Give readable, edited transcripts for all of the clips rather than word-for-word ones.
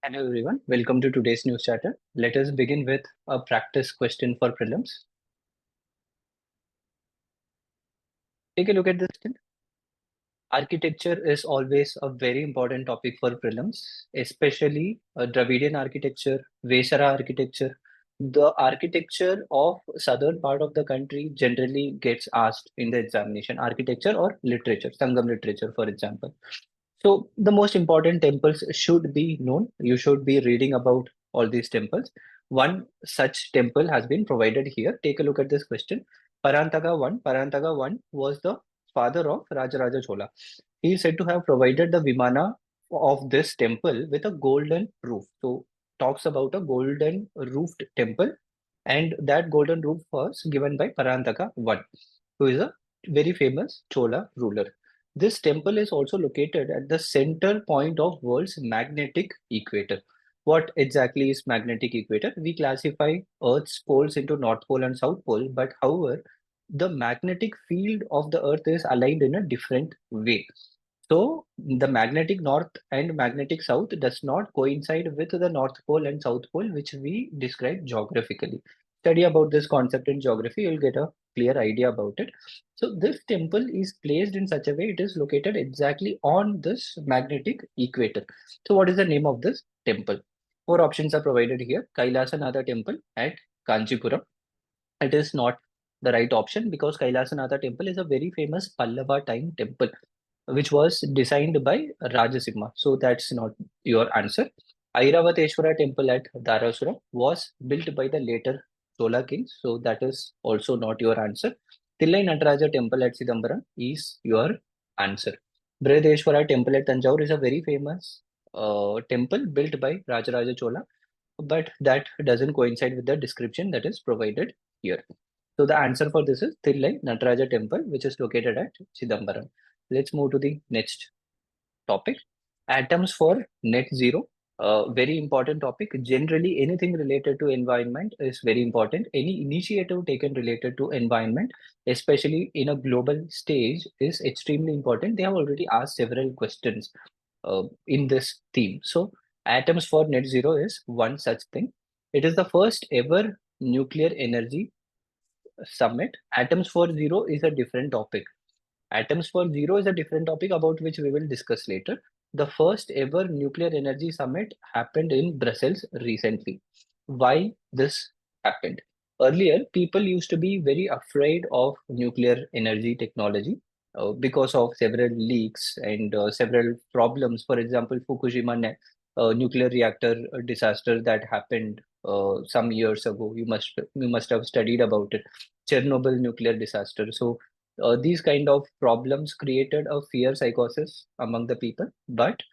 Hello everyone, welcome to today's news chatter. Let us begin with a practice question for prelims. Take a look at this thing. Architecture is always a very important topic for prelims, especially Dravidian architecture, Vesara architecture. The architecture of southern part of the country generally gets asked in the examination, architecture or literature, Sangam literature, for example. So the most important temples should be known. You should be reading about all these temples. One such temple has been provided here. Take a look at this question. Parantaka 1 was the father of Rajaraja Chola. He is said to have provided the Vimana of this temple with a golden roof. So talks about a golden roofed temple, and that golden roof was given by Parantaka 1, who is a very famous Chola ruler. This temple is also located at the center point of world's magnetic equator. What exactly is magnetic equator? We classify Earth's poles into North Pole and South Pole, but however, the magnetic field of the Earth is aligned in a different way. So the magnetic north and magnetic south does not coincide with the North Pole and South Pole, which we describe geographically. Study about this concept in geography, you'll get a clear idea about it. So this temple is placed in such a way it is located exactly on this magnetic equator. So what is the name of this temple? Four options are provided here. Kailasanatha temple at Kanchipuram. It is not the right option because Kailasanatha temple is a very famous Pallava time temple which was designed by Rajasimha. So that's not your answer. Airavateshwara temple at Dharasura was built by the later Chola kings. So that is also not your answer. Thillai Nataraja temple at Sidambaram is your answer. Brihadeshwara temple at Tanjore is a very famous temple built by Rajaraja Chola, but that doesn't coincide with the description that is provided here. So the answer for this is Thillai Nataraja temple, which is located at Chidambaram. Let's move to the next topic. Atoms for net zero. Very important topic. Generally, anything related to environment is very important. Any initiative taken related to environment, especially in a global stage, is extremely important. They have already asked several questions in this theme. So, atoms for net zero is one such thing. It is the first ever nuclear energy summit. Atoms for zero is a different topic. Atoms for Zero is a different topic about which we will discuss later. The first ever nuclear energy summit happened in Brussels recently. Why this happened? Earlier, people used to be very afraid of nuclear energy technology because of several leaks and several problems. For example, nuclear reactor disaster that happened some years ago. You must have studied about it. Chernobyl nuclear disaster. So these kind of problems created a fear psychosis among the people. But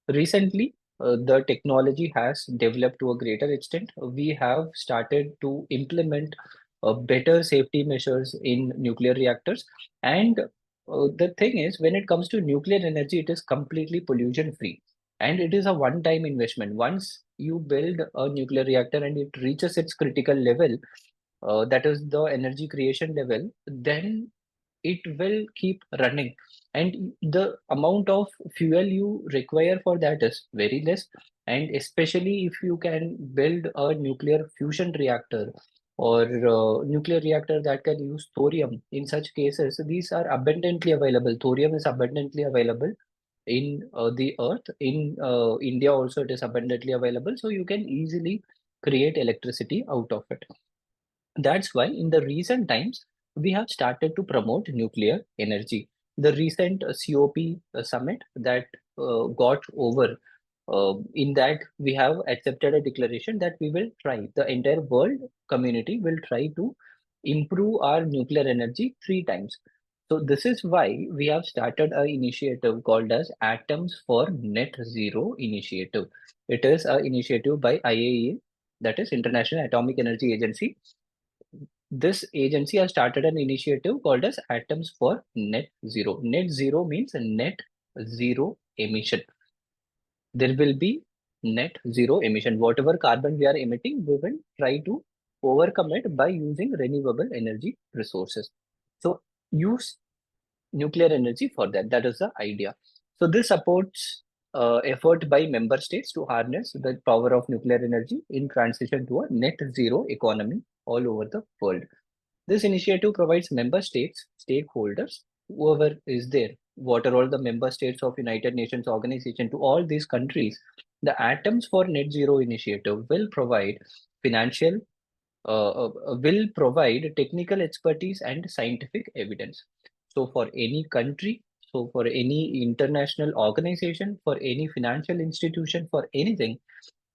recently, the technology has developed to a greater extent. We have started to implement better safety measures in nuclear reactors. And the thing is, when it comes to nuclear energy, it is completely pollution free. And it is a one-time investment. Once you build a nuclear reactor and it reaches its critical level, that is the energy creation level, then it will keep running, and the amount of fuel you require for that is very less. And especially if you can build a nuclear fusion reactor or nuclear reactor that can use thorium, in such cases these are abundantly available. Thorium is abundantly available in the earth. In India also it is abundantly available, so you can easily create electricity out of it. That's why in the recent times, we have started to promote nuclear energy. The recent COP summit that got over, in that we have accepted a declaration that we will try, the entire world community will try to improve our nuclear energy 3 times. So this is why we have started an initiative called as Atoms for Net Zero Initiative. It is an initiative by IAEA, that is International Atomic Energy Agency. This agency has started an initiative called as Atoms for Net Zero. Net zero means net zero emission. There will be net zero emission. Whatever carbon we are emitting, we will try to overcome it by using renewable energy resources. So use nuclear energy for that. That is the idea. So this supports effort by member states to harness the power of nuclear energy in transition to a net zero economy all over the world. This initiative provides member states, stakeholders, whoever is there, what are all the member states of United Nations organization, to all these countries, the Atoms for Net Zero initiative will provide financial, will provide technical expertise and scientific evidence. So for any country, so for any international organization, for any financial institution, for anything,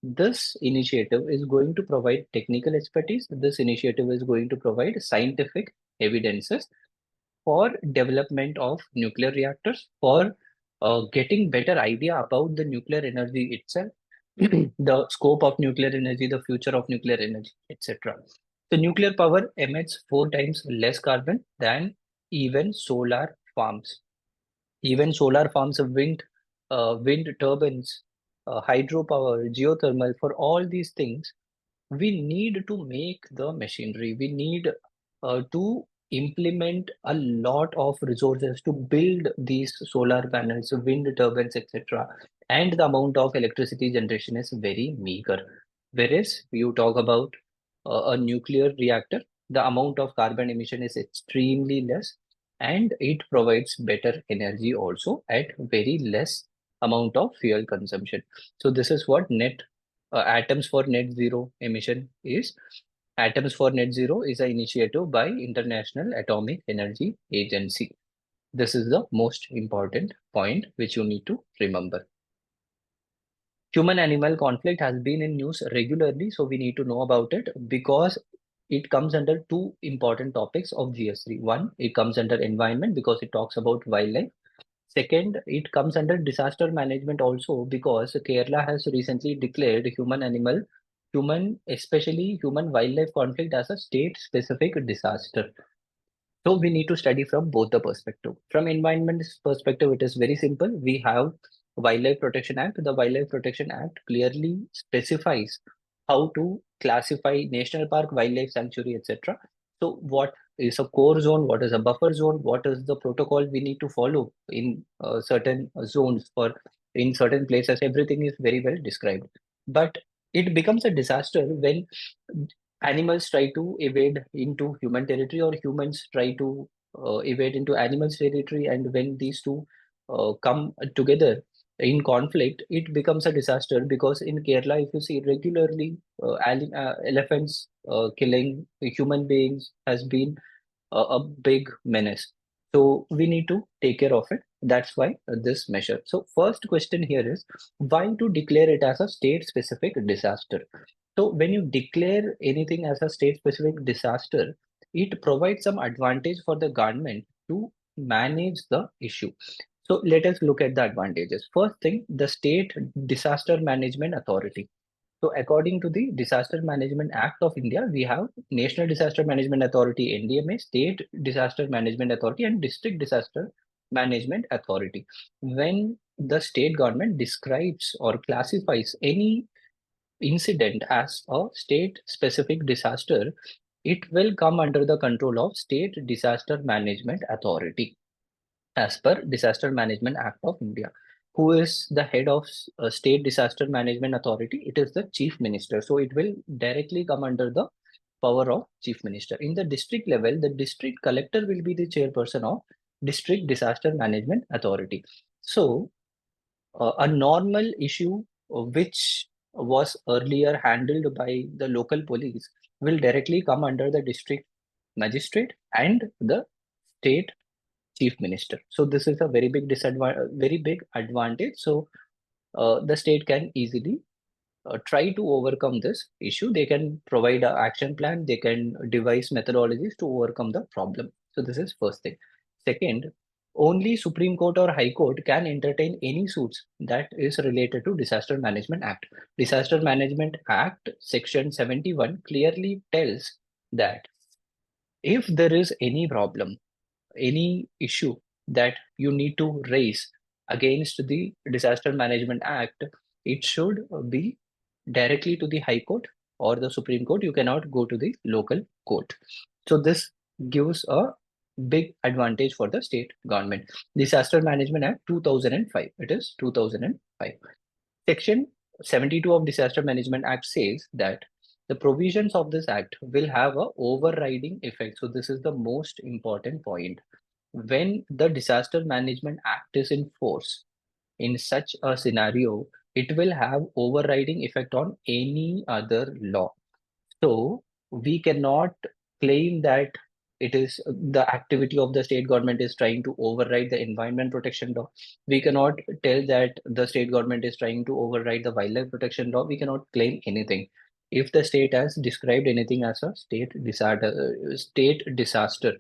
this initiative is going to provide technical expertise. This initiative is going to provide scientific evidences for development of nuclear reactors, for getting better idea about the nuclear energy itself, the scope of nuclear energy, the future of nuclear energy, etc. The nuclear power emits 4 times less carbon than even solar farms. Even solar farms of wind turbines, hydropower, geothermal, for all these things, we need to make the machinery. We need to implement a lot of resources to build these solar panels, wind turbines, etc. And the amount of electricity generation is very meager. Whereas you talk about a nuclear reactor, the amount of carbon emission is extremely less, and it provides better energy also at very less amount of fuel consumption. So this is what Atoms for Net Zero emission is. Atoms for Net Zero is an initiative by International Atomic Energy Agency. This is the most important point which you need to remember. Human animal conflict has been in news regularly, so we need to know about it because it comes under two important topics of GS3. One, it comes under environment because it talks about wildlife. Second, it comes under disaster management also because Kerala has recently declared especially human wildlife conflict as a state specific disaster. So we need to study from both the perspective. From environment perspective, it is very simple. We have Wildlife Protection Act. The Wildlife Protection Act clearly specifies how to classify national park, wildlife sanctuary, etc. So what is a core zone? What is a buffer zone? What is the protocol we need to follow in certain zones for in certain places? Everything is very well described. But it becomes a disaster when animals try to evade into human territory or humans try to evade into animals territory, and when these two come together in conflict, it becomes a disaster because in Kerala, if you see regularly, elephants killing human beings has been a big menace. So we need to take care of it. That's why this measure. So first question here is why to declare it as a state specific disaster? So when you declare anything as a state specific disaster, it provides some advantage for the government to manage the issue. So let us look at the advantages. First thing, the State Disaster Management Authority. So according to the Disaster Management Act of India, we have National Disaster Management Authority, NDMA, State Disaster Management Authority, and District Disaster Management Authority. When the state government describes or classifies any incident as a state specific disaster, it will come under the control of State Disaster Management Authority as per Disaster Management Act of India. Who is the head of State Disaster Management Authority? It is the Chief Minister. So it will directly come under the power of Chief Minister. In the district level, the district collector will be the chairperson of District Disaster Management Authority. So a normal issue which was earlier handled by the local police will directly come under the district magistrate and the state chief minister. So this is a very big very big advantage. So the state can easily try to overcome this issue. They can provide an action plan. They can devise methodologies to overcome the problem. So this is first thing. Second, only Supreme Court or High Court can entertain any suits that is related to Disaster Management Act. Disaster Management Act Section 71 clearly tells that if there is any problem, any issue that you need to raise against the Disaster Management Act, it should be directly to the High Court or the Supreme Court. You cannot go to the local court. So this gives a big advantage for the state government. Disaster Management Act 2005. It is 2005. Section 72 of Disaster Management Act says that the provisions of this act will have a overriding effect. So this is the most important point. When the Disaster Management Act is in force, in such a scenario, it will have overriding effect on any other law. So we cannot claim that it is the activity of the state government is trying to override the environment protection law. We cannot tell that the state government is trying to override the wildlife protection law. We cannot claim anything. If the state has described anything as a state disaster,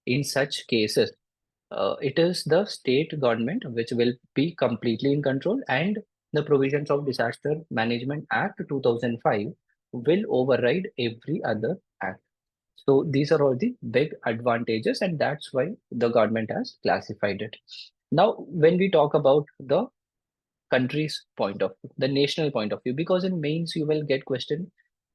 in such cases, it is the state government which will be completely in control, and the provisions of Disaster Management Act 2005 will override every other act. So these are all the big advantages, and that's why the government has classified it. Now, when we talk about the country's point of view, the national point of view, because in mains you will get question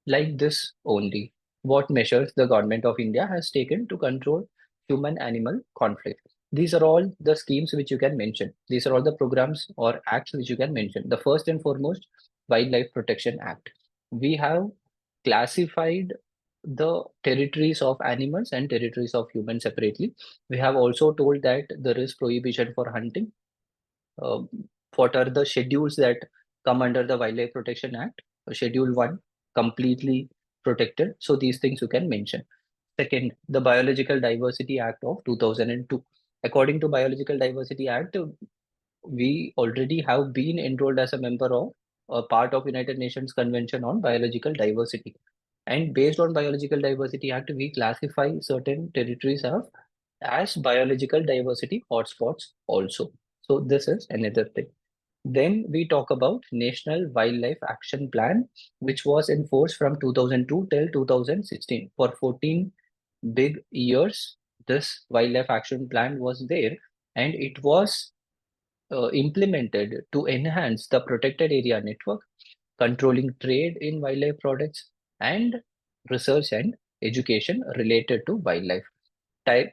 like this only. What measures the government of India has taken to control human-animal conflict? These are all the schemes which you can mention. These are all the programs or acts which you can mention. The first and foremost, Wildlife Protection Act. We have classified the territories of animals and territories of humans separately. We have also told that there is prohibition for hunting. uh, what are the schedules that come under the Wildlife Protection Act? Schedule 1, completely protected. So these things you can mention. Second, the Biological Diversity Act of 2002. According to Biological Diversity Act, we already have been enrolled as a member of a part of United Nations Convention on Biological Diversity. And based on Biological Diversity Act, we classify certain territories as biological diversity hotspots also. So this is another thing. Then we talk about National Wildlife Action Plan, which was in force from 2002 till 2016. For 14 big years, this Wildlife Action Plan was there, and it was implemented to enhance the protected area network, controlling trade in wildlife products, and research and education related to wildlife.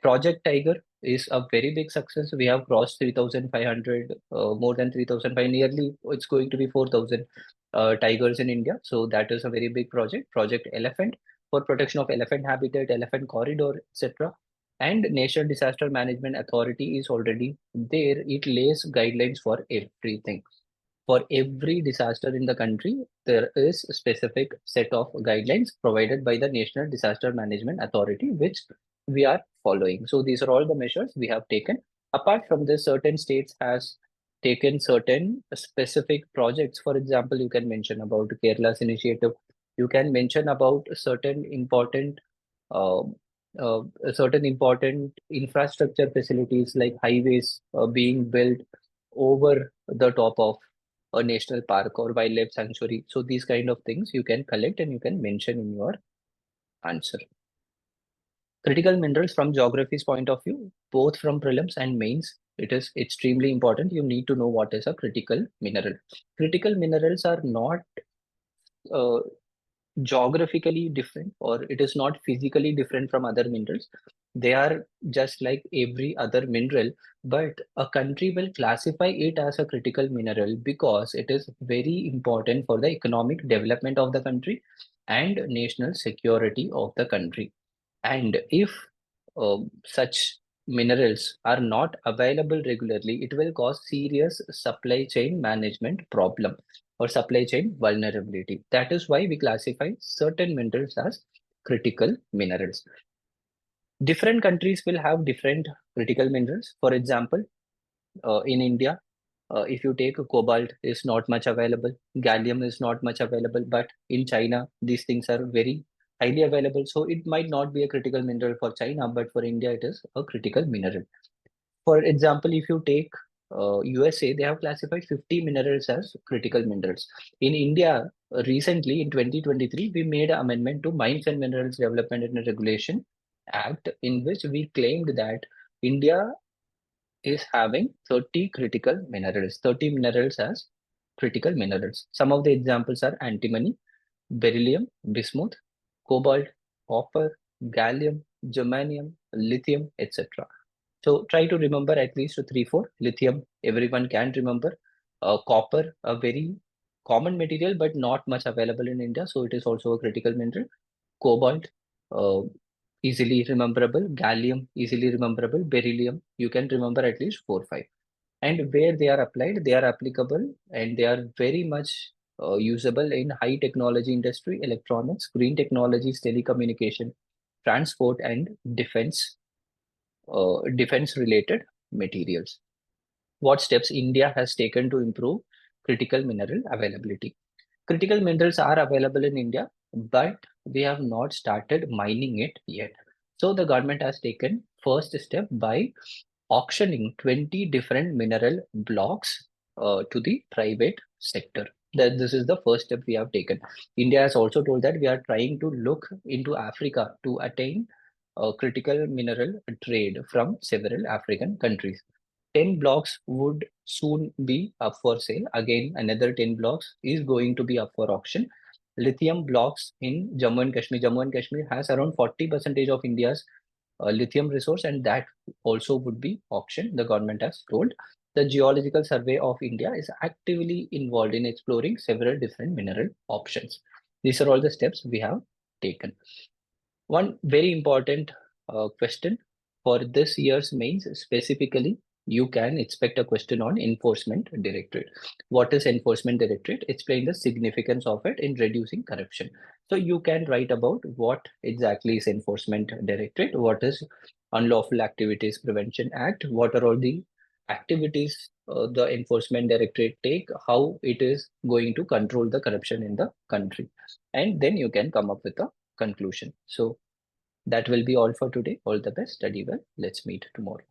Project Tiger is a very big success. We have crossed 3,500, more than 3,500, nearly it's going to be 4,000 tigers in India. So that is a very big project. Project Elephant for protection of elephant habitat, elephant corridor, etc. And National Disaster Management Authority is already there. It lays guidelines for everything. For every disaster in the country, there is a specific set of guidelines provided by the National Disaster Management Authority, which we are following. So these are all the measures we have taken. Apart from this, certain states has taken certain specific projects. For example, you can mention about Kerala's initiative. You can mention about uh, certain important infrastructure facilities like highways being built over the top of a national park or wildlife sanctuary. So these kind of things you can collect and you can mention in your answer. Critical minerals from geography's point of view, both from prelims and mains, it is extremely important. You need to know what is a critical mineral. Critical minerals are not uh, geographically different, or it is not physically different from other minerals. They are just like every other mineral, but a country will classify it as a critical mineral because it is very important for the economic development of the country and national security of the country. And if such minerals are not available regularly, it will cause serious supply chain management problem or supply chain vulnerability. That is why we classify certain minerals as critical minerals. Different countries will have different critical minerals. For example, in India, if you take cobalt is not much available, gallium is not much available, but in China, these things are very highly available. So it might not be a critical mineral for China, but for India, it is a critical mineral. For example, if you take USA, they have classified 50 minerals as critical minerals. In India, recently in 2023, we made an amendment to Mines and Minerals Development and Regulation Act, in which we claimed that India is having 30 critical minerals, 30 minerals as critical minerals. Some of the examples are antimony, beryllium, bismuth, cobalt, copper, gallium, germanium, lithium, etc. So try to remember at least 3, 4. Lithium, everyone can remember. Copper, a very common material, but not much available in India. So it is also a critical mineral. Cobalt, uh, easily rememberable. Gallium, easily rememberable. Beryllium, you can remember at least 4, 5. And where they are applied, they are applicable and they are very much usable in high technology industry, electronics, green technologies, telecommunication, transport, and defense related materials. What steps India has taken to improve critical mineral availability? Critical minerals are available in India, but we have not started mining it yet. So the government has taken first step by auctioning 20 different mineral blocks to the private sector. That this is the first step we have taken. India has also told that we are trying to look into Africa to attain critical mineral trade from several African countries. 10 blocks would soon be up for sale. Again, another 10 blocks is going to be up for auction. Lithium blocks in Jammu and Kashmir. Jammu and Kashmir has around 40% of India's lithium resource, and that also would be auctioned, the government has told. The Geological Survey of India is actively involved in exploring several different mineral options. These are all the steps we have taken. One very important question for this year's mains specifically, you can expect a question on Enforcement Directorate. What is Enforcement Directorate? Explain the significance of it in reducing corruption. So you can write about what exactly is Enforcement Directorate, what is Unlawful Activities Prevention Act, what are all the activities the Enforcement Directorate take, how it is going to control the corruption in the country. And then you can come up with a conclusion. So that will be all for today. All the best. Study well. Let's meet tomorrow.